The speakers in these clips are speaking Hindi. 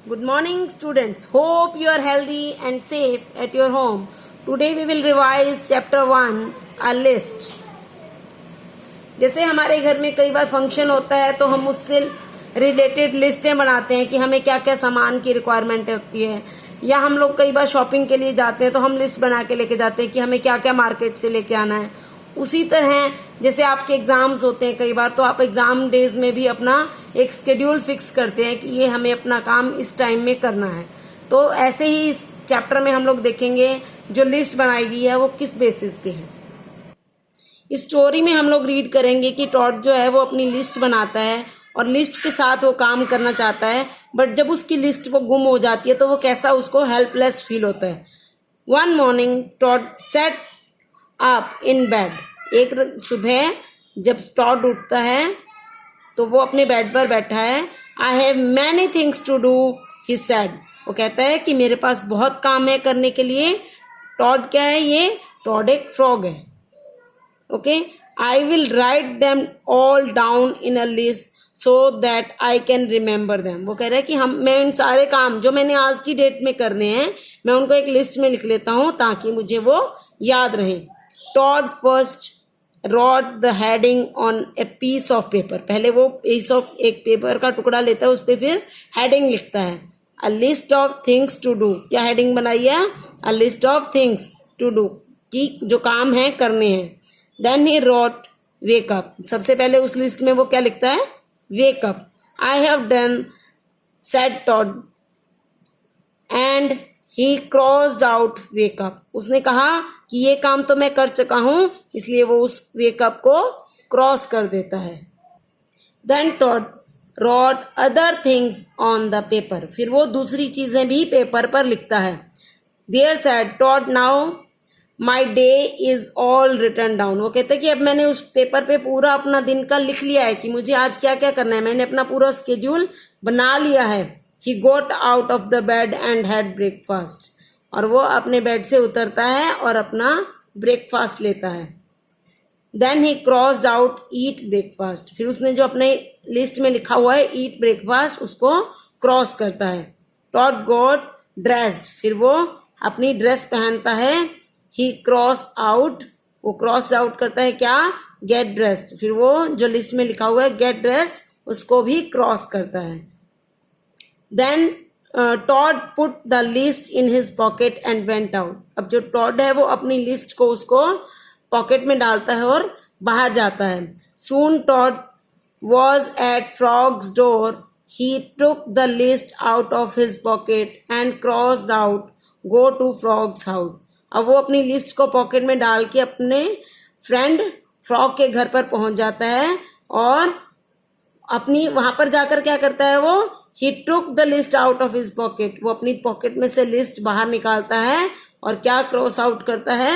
Good morning, students. Hope you are healthy and safe at your home. Today we will revise chapter 1, a list. जैसे हमारे घर में कई बार फंक्शन होता है तो हम उससे रिलेटेड लिस्टें बनाते हैं कि हमें क्या क्या सामान की रिक्वायरमेंट होती है, या हम लोग कई बार शॉपिंग के लिए जाते हैं तो हम लिस्ट बना के लेके जाते हैं कि हमें क्या क्या मार्केट से लेके आना है. उसी तरह जैसे आपके एग्जाम्स होते हैं कई बार, तो आप एग्जाम डेज में भी अपना एक स्केड्यूल फिक्स करते हैं कि ये हमें अपना काम इस टाइम में करना है. तो ऐसे ही इस चैप्टर में हम लोग देखेंगे जो लिस्ट बनाई गई है वो किस बेसिस पे है. इस स्टोरी में हम लोग रीड करेंगे कि टॉड जो है वो अपनी लिस्ट बनाता है और लिस्ट के साथ वो काम करना चाहता है, बट जब उसकी लिस्ट वो गुम हो जाती है तो वो कैसा उसको हेल्पलेस फील होता है. One morning Todd sat up in bed. एक सुबह जब टॉड उठता है तो वो अपने बेड पर बैठा है. I have many things to do he said. वो कहता है कि मेरे पास बहुत काम है करने के लिए. टॉड क्या है? ये टॉड एक फ्रॉग है. Okay, I will write them all down in a list so that I can remember them. वो कह रहा है कि मैं इन सारे काम जो मैंने आज की डेट में करने हैं मैं उनको एक लिस्ट में लिख लेता हूँ ताकि मुझे वो याद रहे. Todd first wrote the heading on a piece of paper. पहले वो एक पेपर का टुकड़ा लेता है, उस पर फिर हेडिंग लिखता है. A list of things to do. क्या हेडिंग बनाई है? A list of things to do, कि जो काम है करने हैं. Then he wrote wake up. सबसे पहले उस लिस्ट में वो क्या लिखता है? Wake up. I have done, said Todd, and he crossed out wake up. उसने कहा कि ये काम तो मैं कर चुका हूं, इसलिए वो उस wake up को क्रॉस कर देता है. Then Todd wrote other things on the paper. फिर वो दूसरी चीजें भी पेपर पर लिखता है. There said Todd, now my day is all written down. वो कहते हैं कि अब मैंने उस पेपर पे पूरा अपना दिन का लिख लिया है कि मुझे आज क्या क्या करना है. मैंने अपना पूरा स्केड्यूल बना लिया है. He got out of the bed and had breakfast. और वो अपने बेड से उतरता है और अपना ब्रेकफास्ट लेता है. Then he crossed out eat breakfast. फिर उसने जो अपने लिस्ट में लिखा हुआ है eat breakfast उसको क्रॉस करता है. Todd got dressed. फिर वो अपनी ड्रेस पहनता है. He crossed out. वो क्रॉस आउट करता है क्या? get dressed. फिर वो जो लिस्ट में लिखा हुआ है get dressed उसको भी क्रॉस करता है. Then Todd put the list in his pocket and went out. अब जो Todd है वो अपनी लिस्ट को उसको पॉकेट में डालता है और बाहर जाता है. Soon Todd was at Frog's door. He took the list out of his pocket and crossed out go to Frog's house. अब वो अपनी लिस्ट को पॉकेट में डाल के अपने फ्रेंड फ्रॉग के घर पर पहुंच जाता है और अपनी वहां पर जाकर क्या करता है वो? He took the list out of his pocket. वो अपनी पॉकेट में से लिस्ट बाहर निकालता है और क्या क्रॉस आउट करता है?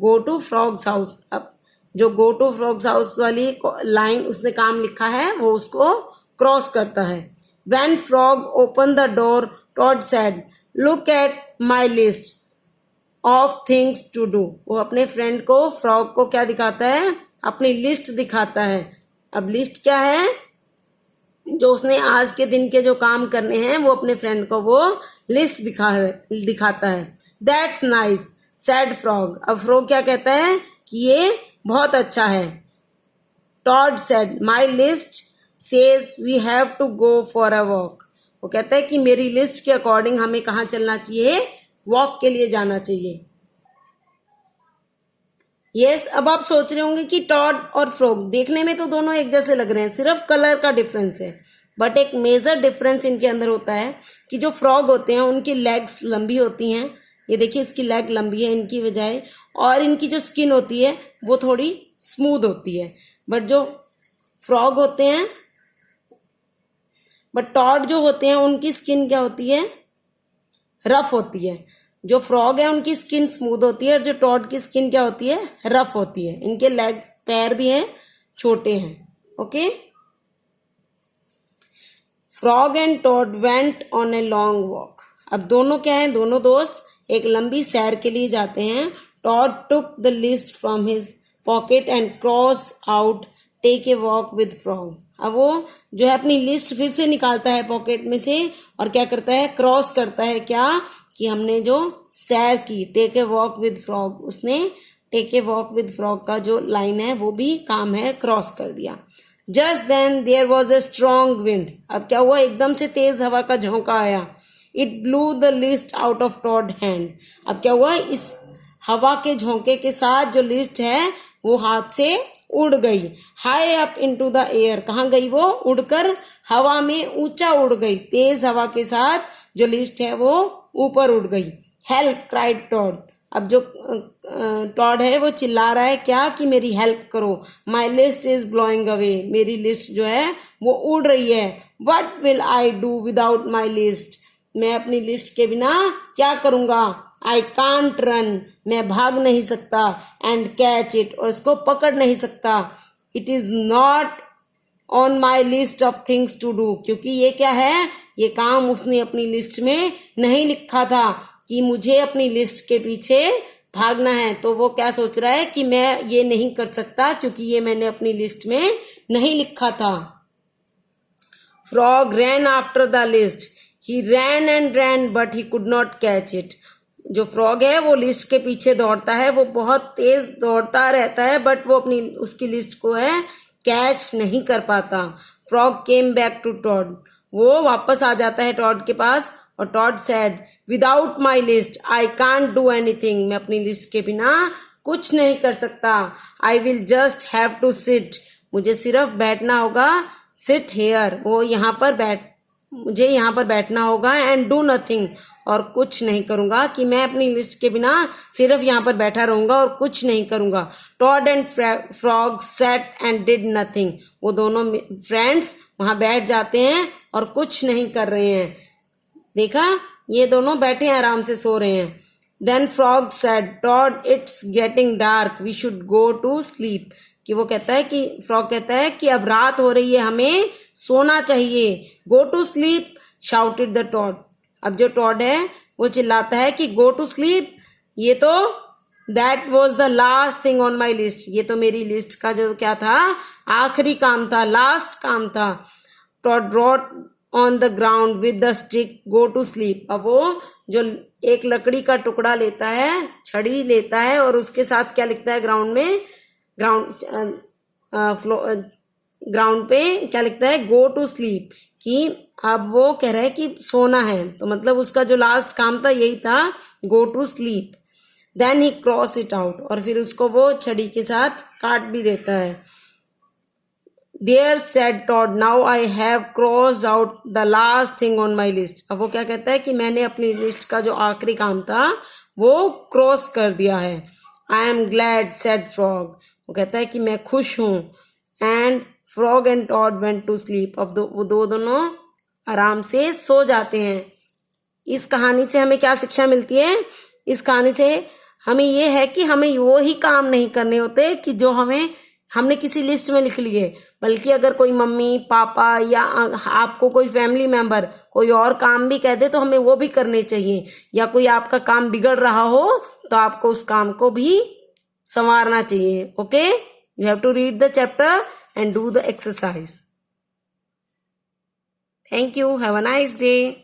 Go to Frog's house. अब जो Go to Frog's house वाली लाइन उसने काम लिखा है वो उसको क्रॉस करता है. When Frog opened the door, Todd said, "Look at my list of things to do." वो अपने फ्रेंड को फ्रॉग को क्या दिखाता है? अपनी लिस्ट दिखाता है. अब लिस्ट क्या है? जो उसने आज के दिन के जो काम करने हैं वो अपने फ्रेंड को वो लिस्ट दिखाता है. That's nice said Frog. अब फ्रॉग क्या कहता है कि ये बहुत अच्छा है. Toad said my list says we have to go for a walk. वो कहता है कि मेरी लिस्ट के अकॉर्डिंग हमें कहाँ चलना चाहिए? वॉक के लिए जाना चाहिए. यस, अब आप सोच रहे होंगे कि टॉड और फ्रॉग देखने में तो दोनों एक जैसे लग रहे हैं, सिर्फ कलर का डिफरेंस है. बट एक मेजर डिफरेंस इनके अंदर होता है कि जो फ्रॉग होते हैं उनकी लेग्स लंबी होती हैं. ये देखिए इसकी लेग लंबी है इनकी बजाय, और इनकी जो स्किन होती है वो थोड़ी स्मूथ होती है. बट जो फ्रॉग होते हैं, बट टॉड जो होते हैं उनकी स्किन क्या होती है? रफ होती है. जो फ्रॉग है उनकी स्किन स्मूथ होती है और जो टॉड की स्किन क्या होती है? रफ होती है. इनके लेग्स पैर भी हैं, छोटे हैं. Okay. Frog and Toad went on a long walk. अब दोनों क्या है? दोनों दोस्त एक लंबी सैर के लिए जाते हैं. Toad took the list from his pocket and cross out take a walk with Frog. अब वो जो है अपनी लिस्ट फिर से निकालता है पॉकेट में से और क्या करता है, क्रॉस करता है क्या कि हमने जो सैर की, take a walk with frog, उसने take a walk with frog का जो लाइन है वो भी काम है, क्रॉस कर दिया। Just then there was a strong wind. अब क्या हुआ, एकदम से तेज हवा का झोंका आया। It blew the list out of Toad hand. अब क्या हुआ, इस हवा के झोंके के साथ जो लिस्ट है वो हाथ से उड़ गई। High up into the air, कहाँ गई वो, उड़कर हवा में ऊंचा उड़ गई। तेज हवा के साथ जो लिस्ट है वो ऊपर उड़ गई। Help cried Toad. अब जो टॉड है वो चिल्ला रहा है क्या कि मेरी हेल्प करो। My list is blowing away, मेरी लिस्ट जो है वो उड़ रही है। What will I do without my list, मैं अपनी लिस्ट के बिना क्या करूंगा। आई कांट रन, मैं भाग नहीं सकता। एंड कैच इट, और इसको पकड़ नहीं सकता। It is not on my list of things to do, क्योंकि ये क्या है, ये काम उसने अपनी लिस्ट में नहीं लिखा था कि मुझे अपनी लिस्ट के पीछे भागना है। तो वो क्या सोच रहा है कि मैं ये नहीं कर सकता क्योंकि ये मैंने अपनी लिस्ट में नहीं लिखा था। Frog ran after the list, he ran and ran but he could not catch it. जो फ्रॉग है वो लिस्ट के पीछे दौड़ता है, वो बहुत तेज दौड़ता रहता है बट वो अपनी उसकी लिस्ट को है कैच नहीं कर पाता। Frog came back to Toad, वो वापस आ जाता है टॉड के पास और Toad said without my list I can't do anything, मैं अपनी लिस्ट के बिना कुछ नहीं कर सकता। I will just have to sit, मुझे सिर्फ बैठना होगा। सिट हेयर, वो यहाँ पर मुझे यहाँ पर बैठना होगा। एंड डू नथिंग, और कुछ नहीं करूंगा, कि मैं अपनी लिस्ट के बिना सिर्फ यहाँ पर बैठा रहूंगा और कुछ नहीं करूंगा। Toad and Frog sat and did nothing, वो दोनों फ्रेंड्स वहां बैठ जाते हैं और कुछ नहीं कर रहे हैं। देखा, ये दोनों बैठे आराम से सो रहे हैं। Then Frog said Toad it's getting dark we should go to sleep, कि वो कहता है कि फ्रॉग कहता है कि अब रात हो रही है, हमें सोना चाहिए। Go to sleep shouted the Toad, अब जो टॉड है वो चिल्लाता है कि गो टू स्लीप, ये तो that was the last thing on my list, ये तो मेरी लिस्ट का जो क्या था, आखिरी काम था, लास्ट काम था। Toad wrote on the ground with the stick go to sleep, अब वो जो एक लकड़ी का टुकड़ा लेता है, छड़ी लेता है और उसके साथ क्या लिखता है ग्राउंड में, ग्राउंड पे क्या लिखता है, गो टू स्लीप, कि अब वो कह रहा है कि सोना है। तो मतलब उसका जो लास्ट काम था यही था, go to sleep. Then he cross it out, और फिर उसको वो छड़ी के साथ काट भी देता है। There said Toad now I have crossed out the last thing on my list, अब वो क्या कहता है कि मैंने अपनी लिस्ट का जो आखिरी काम था वो क्रॉस कर दिया है। I am glad said Frog, वो कहता है कि मैं खुश हूं। And Frog and Toad went to sleep, अब वो दोनों आराम से सो जाते हैं। इस कहानी से हमें क्या शिक्षा मिलती है, इस कहानी से हमें ये है कि हमें वो ही काम नहीं करने होते कि जो हमने किसी लिस्ट में लिख लिए, बल्कि अगर कोई मम्मी पापा या आपको कोई फैमिली मेंबर कोई और काम भी कह दे तो हमें वो भी करने चाहिए। या कोई आपका काम बिगड़ रहा हो तो आपको उस काम को भी संवारना चाहिए। Okay, you have to read the chapter and do the exercise. Thank you. Have a nice day.